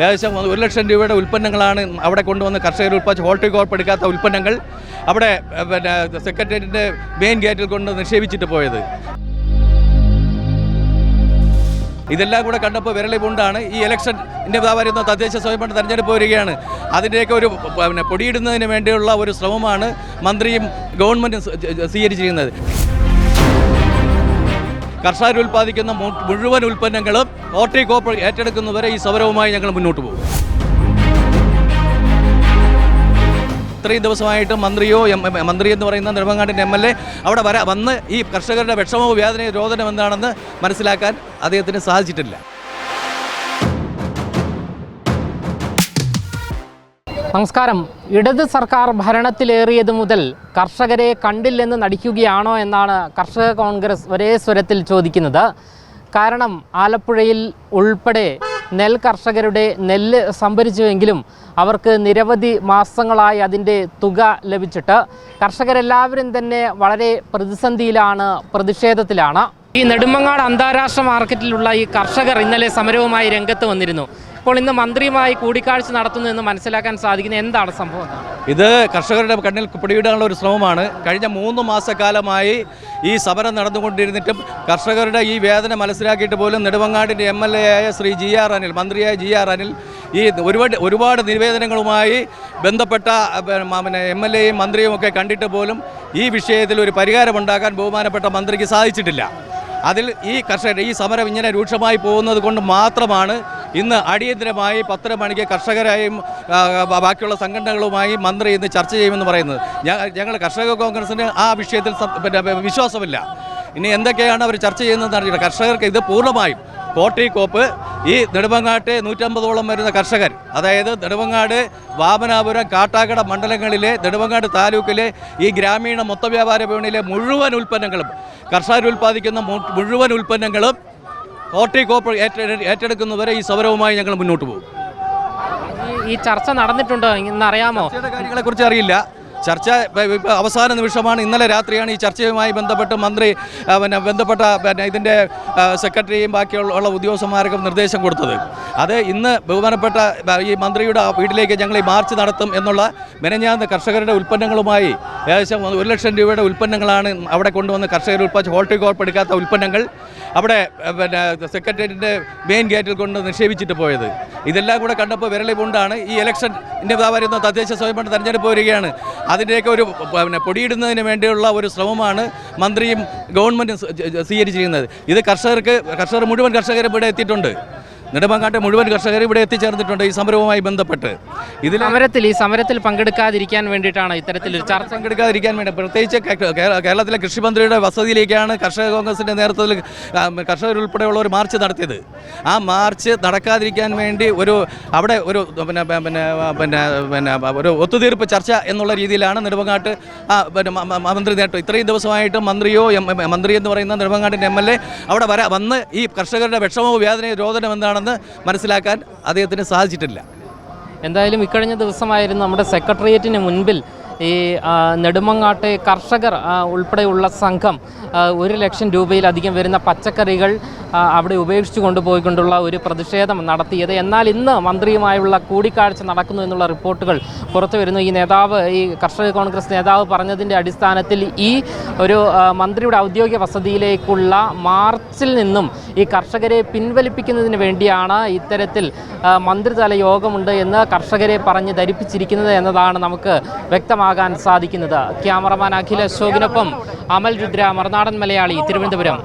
ഏകദേശം 1 ലക്ഷം രൂപയുടെ ഉൽപ്പന്നങ്ങളാണ് അവിടെ കൊണ്ടുവന്ന് കർഷകർ ഉൽപ്പാദിച്ച് ഹോർട്ടികോർപ്പ് എടുക്കാത്ത ഉൽപ്പന്നങ്ങൾ അവിടെ സെക്രട്ടേറിയറ്റിൻ്റെ മെയിൻ ഗേറ്റിൽ കൊണ്ട് നിക്ഷേപിച്ചിട്ട് പോയത്. ഇതെല്ലാം കൂടെ കണ്ടപ്പോൾ വിരളി കൊണ്ടാണ് ഈ ഇലക്ഷൻ്റെ വരുന്ന തദ്ദേശ സ്വയംഭരണ തെരഞ്ഞെടുപ്പ് വരികയാണ്. അതിൻ്റെയൊക്കെ ഒരു പൊടിയിടുന്നതിന് വേണ്ടിയുള്ള ഒരു ശ്രമമാണ് മന്ത്രിയും ഗവൺമെൻറ്റും സ്വീകരിച്ചിരിക്കുന്നത്. കർഷകർ ഉൽപ്പാദിക്കുന്ന മുഴുവൻ ഉൽപ്പന്നങ്ങളും ഹോർട്ടികോർപ്പ് ഏറ്റെടുക്കുന്നവരെ ഈ സമരവുമായി ഞങ്ങൾ മുന്നോട്ട് പോകും. ഇത്രയും ദിവസമായിട്ട് മന്ത്രി എന്ന് പറയുന്ന നെടുമങ്ങാടിൻ്റെ MLA അവിടെ വന്ന് ഈ കർഷകരുടെ വിഷമവും വേദനയും രോദനം എന്താണെന്ന് മനസ്സിലാക്കാൻ അദ്ദേഹത്തിന് സാധിച്ചിട്ടില്ല. നമസ്കാരം. ഇടത് സർക്കാർ ഭരണത്തിലേറിയത് മുതൽ കർഷകരെ കണ്ടില്ലെന്ന് നടിക്കുകയാണോ എന്നാണ് കർഷക കോൺഗ്രസ് ഒരേ സ്വരത്തിൽ ചോദിക്കുന്നത്. കാരണം ആലപ്പുഴയിൽ ഉൾപ്പെടെ കർഷകരുടെ നെല്ല് സംഭരിച്ചുവെങ്കിലും അവർക്ക് നിരവധി മാസങ്ങളായി അതിൻ്റെ തുക ലഭിച്ചിട്ട് കർഷകരെല്ലാവരും തന്നെ വളരെ പ്രതിസന്ധിയിലാണ്, പ്രതിഷേധത്തിലാണ്. ഈ നെടുമങ്ങാട് അന്താരാഷ്ട്ര മാർക്കറ്റിലുള്ള ഈ കർഷകർ ഇന്നലെ സമരവുമായി രംഗത്ത് വന്നിരുന്നു. ഇപ്പോൾ ഇന്ന് മന്ത്രിയുമായി കൂടിക്കാഴ്ച നടത്തുന്നു എന്ന് മനസ്സിലാക്കാൻ സാധിക്കുന്നത് എന്താണ് സംഭവം? ഇത് കർഷകരുടെ കണ്ണിൽ പിടിയിടാനുള്ള ഒരു ശ്രമമാണ്. കഴിഞ്ഞ 3 മാസക്കാലമായി ഈ സമരം നടന്നുകൊണ്ടിരുന്നിട്ടും കർഷകരുടെ ഈ വേദന മനസ്സിലാക്കിയിട്ട് പോലും നെടുമങ്ങാടിൻ്റെ MLA ആയ ശ്രീ GR അനിൽ, മന്ത്രിയായ GR അനിൽ ഈ ഒരുപാട് നിവേദനങ്ങളുമായി ബന്ധപ്പെട്ട MLAയും മന്ത്രിയും ഒക്കെ കണ്ടിട്ട് പോലും ഈ വിഷയത്തിൽ ഒരു പരിഹാരമുണ്ടാക്കാൻ ബഹുമാനപ്പെട്ട മന്ത്രിക്ക് സാധിച്ചിട്ടില്ല. അതിൽ ഈ കർഷകരുടെ ഈ സമരം ഇങ്ങനെ രൂക്ഷമായി പോകുന്നത് കൊണ്ട് മാത്രമാണ് ഇന്ന് അടിയന്തരമായി 10 മണിക്ക് കർഷകരായും ബാക്കിയുള്ള സംഘടനകളുമായി മന്ത്രി ഇന്ന് ചർച്ച ചെയ്യുമെന്ന് പറയുന്നത്. ഞങ്ങൾ കർഷക കോൺഗ്രസിന് ആ വിഷയത്തിൽ വിശ്വാസമില്ല. ഇനി എന്തൊക്കെയാണ് അവർ ചർച്ച ചെയ്യുന്നതെന്ന് അറിയില്ല. കർഷകർക്ക് ഇത് പൂർണ്ണമായും ഹോർട്ടികോർപ്പ് ഈ നെടുമങ്ങാട്ട് 150ഓളം വരുന്ന കർഷകർ, അതായത് നെടുമങ്ങാട്, വാമനാപുരം, കാട്ടാക്കട മണ്ഡലങ്ങളിലെ നെടുമങ്ങാട് താലൂക്കിലെ ഈ ഗ്രാമീണ മൊത്തവ്യാപാര വിപണിയിലെ മുഴുവൻ ഉൽപ്പന്നങ്ങളും കർഷകർ ഉൽപ്പാദിക്കുന്ന മുഴുവൻ ഉൽപ്പന്നങ്ങളും ഹോർട്ടികോർപ്പ് ഏറ്റെടുക്കുന്നവരെ ഈ സമരവുമായി ഞങ്ങൾ മുന്നോട്ട് പോകും. ഈ ചർച്ച നടന്നിട്ടുണ്ടോ എന്നറിയാമോ? കാര്യങ്ങളെക്കുറിച്ച് അറിയില്ല. ചർച്ച അവസാന നിമിഷമാണ്. ഇന്നലെ രാത്രിയാണ് ഈ ചർച്ചയുമായി ബന്ധപ്പെട്ട് മന്ത്രി ബന്ധപ്പെട്ട ഇതിൻ്റെ സെക്രട്ടറിയും ബാക്കിയുള്ള ഉദ്യോഗസ്ഥന്മാർക്കും നിർദ്ദേശം കൊടുത്തത്. അത് ഇന്ന് ബഹുമാനപ്പെട്ട ഈ മന്ത്രിയുടെ വീട്ടിലേക്ക് ഞങ്ങൾ ഈ മാർച്ച് നടത്തും എന്നുള്ള മെനഞ്ഞാന്ന് കർഷകരുടെ ഉൽപ്പന്നങ്ങളുമായി ഏകദേശം 1 ലക്ഷം രൂപയുടെ ഉൽപ്പന്നങ്ങളാണ് അവിടെ കൊണ്ടുവന്ന് കർഷകർ ഉൽപ്പാദിച്ച് ഹോർട്ടികോർപ്പ് എടുക്കാത്ത ഉൽപ്പന്നങ്ങൾ അവിടെ സെക്രട്ടേറിയറ്റിൻ്റെ മെയിൻ ഗേറ്റിൽ കൊണ്ട് നിക്ഷേപിച്ചിട്ട് പോയത്. ഇതെല്ലാം കൂടെ കണ്ടപ്പോൾ വിരളി കൊണ്ടാണ് ഈ ഇലക്ഷൻ്റെ വരുന്ന തദ്ദേശ സ്വയംഭരണ തെരഞ്ഞെടുപ്പ് വരികയാണ്. അതിൻ്റെയൊക്കെ ഒരു പൊടിയിടുന്നതിന് വേണ്ടിയുള്ള ഒരു ശ്രമമാണ് മന്ത്രിയും ഗവൺമെൻറ്റും സ്വീകരിച്ചിരിക്കുന്നത്. ഇത് കർഷകർ മുഴുവൻ കർഷകരും ഇവിടെ എത്തിയിട്ടുണ്ട്. നെടുമങ്ങാട്ടെ മുഴുവൻ കർഷകർ ഇവിടെ എത്തിച്ചേർന്നിട്ടുണ്ട് ഈ സമരവുമായി ബന്ധപ്പെട്ട്. ഈ സമരത്തിൽ പങ്കെടുക്കാതിരിക്കാൻ വേണ്ടിയിട്ടാണ് ഇത്തരത്തിലൊരു ചർച്ച പങ്കെടുക്കാതിരിക്കാൻ വേണ്ടി പ്രത്യേകിച്ച് കേരളത്തിലെ കൃഷിമന്ത്രിയുടെ വസതിയിലേക്കാണ് കർഷക കോൺഗ്രസിൻ്റെ നേതൃത്വത്തിൽ കർഷകർ ഉൾപ്പെടെയുള്ള ഒരു മാർച്ച് നടത്തിയത്. ആ മാർച്ച് നടക്കാതിരിക്കാൻ വേണ്ടി അവിടെ ഒരു ഒരു ഒത്തുതീർപ്പ് ചർച്ച എന്നുള്ള രീതിയിലാണ് നെടുമങ്ങാട്ട് മന്ത്രി നേട്ടം. ഇത്രയും ദിവസമായിട്ട് മന്ത്രി എന്ന് പറയുന്ന നെടുമങ്ങാടിൻ്റെ MLA അവിടെ വന്ന് ഈ കർഷകരുടെ വിഷമവും വേദനയും രോദനം എന്താണെന്ന് മനസ്സിലാക്കാൻ അദ്ദേഹത്തിന് സാധിച്ചിട്ടില്ല. എന്തായാലും ഇക്കഴിഞ്ഞ ദിവസമായിരുന്നു നമ്മുടെ സെക്രട്ടേറിയറ്റിന് മുൻപിൽ ഈ നെടുമങ്ങാട്ടെ കർഷകർ ഉൾപ്പെടെയുള്ള സംഘം 1 ലക്ഷം രൂപയിലധികം വരുന്ന പച്ചക്കറികൾ അവിടെ ഉപേക്ഷിച്ചു കൊണ്ടുപോയിക്കൊണ്ടുള്ള ഒരു പ്രതിഷേധം നടത്തിയത്. എന്നാൽ ഇന്ന് മന്ത്രിയുമായുള്ള കൂടിക്കാഴ്ച നടക്കുന്നു എന്നുള്ള റിപ്പോർട്ടുകൾ പുറത്തു വരുന്നു. ഈ കർഷക കോൺഗ്രസ് നേതാവ് പറഞ്ഞതിൻ്റെ അടിസ്ഥാനത്തിൽ ഈ ഒരു മന്ത്രിയുടെ ഔദ്യോഗിക വസതിയിലേക്കുള്ള മാർച്ചിൽ നിന്നും ഈ കർഷകരെ പിൻവലിപ്പിക്കുന്നതിന് വേണ്ടിയാണ് ഇത്തരത്തിൽ മന്ത്രിതല യോഗമുണ്ട് എന്ന് കർഷകരെ പറഞ്ഞ് ധരിപ്പിച്ചിരിക്കുന്നത് എന്നതാണ് നമുക്ക് വ്യക്തമാകാൻ സാധിക്കുന്നത്. ക്യാമറമാൻ അഖിൽ അശോകിനൊപ്പം അമൽ രുദ്ര, മറുനാടൻ മലയാളി, തിരുവനന്തപുരം.